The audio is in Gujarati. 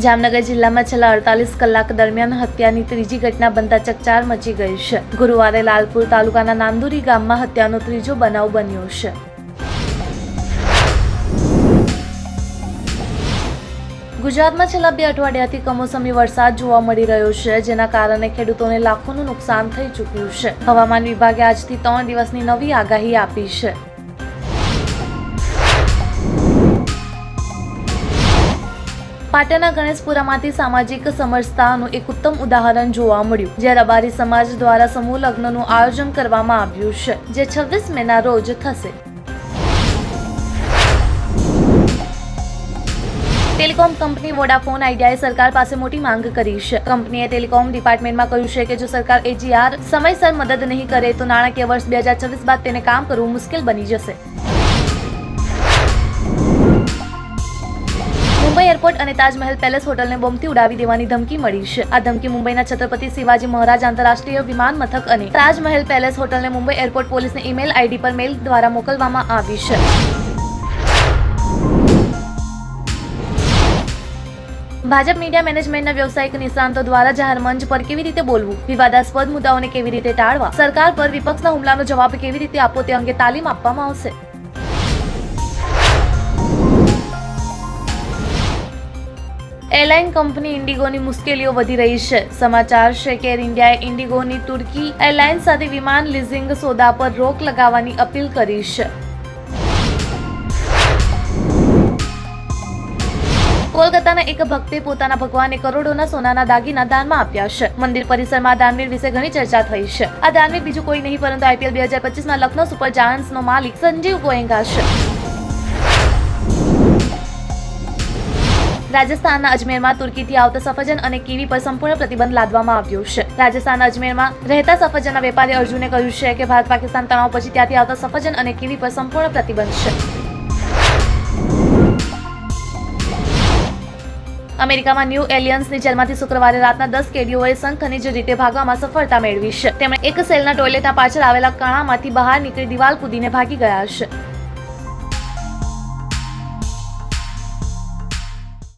જામનગર જિલ્લામાં છેલ્લા 48 કલાક દરમિયાન હત્યાની ત્રીજી ઘટના બનતા ચકચાર મચી ગઈ છે. ગુરુવારે લાલપુર તાલુકાના નાંદુરી ગામમાં હત્યાનો ત્રીજો બનાવ બન્યો છે. ગુજરાતમાં છેલ્લા 2 અઠવાડિયાથી કમોસમી વરસાદ જોવા મળી રહ્યો છે, જેના કારણે ખેડૂતોને લાખોનું નુકસાન થઈ ચૂક્યું છે. હવામાન વિભાગે આજથી 3 દિવસની નવી આગાહી આપી છે. પાટણના ગણેશપુરામાંથી સામાજિક સમરસતાનું એક ઉત્તમ ઉદાહરણ જોવા મળ્યું, જ્યાં રબારી સમાજ દ્વારા સમૂહ લગ્નનું આયોજન કરવામાં આવ્યું છે, જે 26 મેના રોજ થશે. ટેલિકોમ કંપની વોડાફોન આઈડિયાએ સરકાર પાસે મોટી માંગ કરી છે. કંપનીએ ટેલિકોમ ડિપાર્ટમેન્ટમાં કહ્યું છે કે જો સરકાર એજીઆર સમયસર મદદ નહીં કરે તો નાણાકીય વર્ષ 2026 બાદ તેને કામ કરવું મુશ્કેલ બની જશે. મુંબઈ એરપોર્ટ અને તાજમહેલ પેલેસ હોટલને બોમ્બથી ઉડાવી દેવાની ધમકી મળી છે. આ ધમકી મુંબઈના છત્રપતિ શિવાજી મહારાજ આંતરરાષ્ટ્રીય વિમાન મથક અને તાજમહેલ પેલેસ હોટલને મુંબઈ એરપોર્ટ પોલીસને ઈમેલ આઈડી પર મેલ દ્વારા મોકલવામાં આવી છે. ભાજપ મીડિયા મેનેજમેન્ટના વ્યવસાયિક નિષ્ણાંતો દ્વારા જાહેર મંચ પર કેવી રીતે બોલવું, વિવાદાસ્પદ મુદ્દાઓને કેવી રીતે ટાળવા, સરકાર પર વિપક્ષના હુમલાનો જવાબ કેવી રીતે આપવો તે અંગે તાલીમ આપવામાં આવશે. એરલાઇન કંપની ઇન્ડિગોની મુશ્કેલીઓ વધી રહી છે. સમાચાર છે કે એર ઇન્ડિયાએ ઇન્ડિગોની તુર્કી એરલાઇન્સ સાથે વિમાન લીઝિંગ સોદા પર રોક લગાવવાની અપીલ કરી છે. કોલકાતાના એક ભક્તે પોતાના ભગવાનને કરોડોના સોનાના દાગીના દાનમાં આપ્યા છે. મંદિર પરિસરમાં આ દાનવીર વિશે ઘણી ચર્ચા થઈ છે. આ દાનવીર બીજું કોઈ નહીં પરંતુ IPL 2025ના લખનઉ સુપર જાયન્ટ્સનો માલિક સંજીવ ગોયંકા છે. રાજસ્થાનના અજમેરમાં તુર્કીથી આવતા સફરજન અને કીવી પર સંપૂર્ણ પ્રતિબંધ લાદવામાં આવ્યો છે. રાજસ્થાનના અજમેરમાં રહેતા સફરજનના વેપારી અર્જુને કહ્યું છે કે ભારત પાકિસ્તાન તણાવ પછી ત્યાંથી આવતા સફરજન અને કીવી પર સંપૂર્ણ પ્રતિબંધ છે. અમેરિકામાં ન્યૂ એલિયન્સની જેલમાંથી શુક્રવારે રાતના 10 કેદીઓએ શંખનીજ રીતે ભાગવામાં સફળતા મેળવી છે. તેમણે એક સેલના ટોયલેટના પાછળ આવેલા કણામાંથી બહાર નીકળી દિવાલ કૂદીને ભાગી ગયા છે.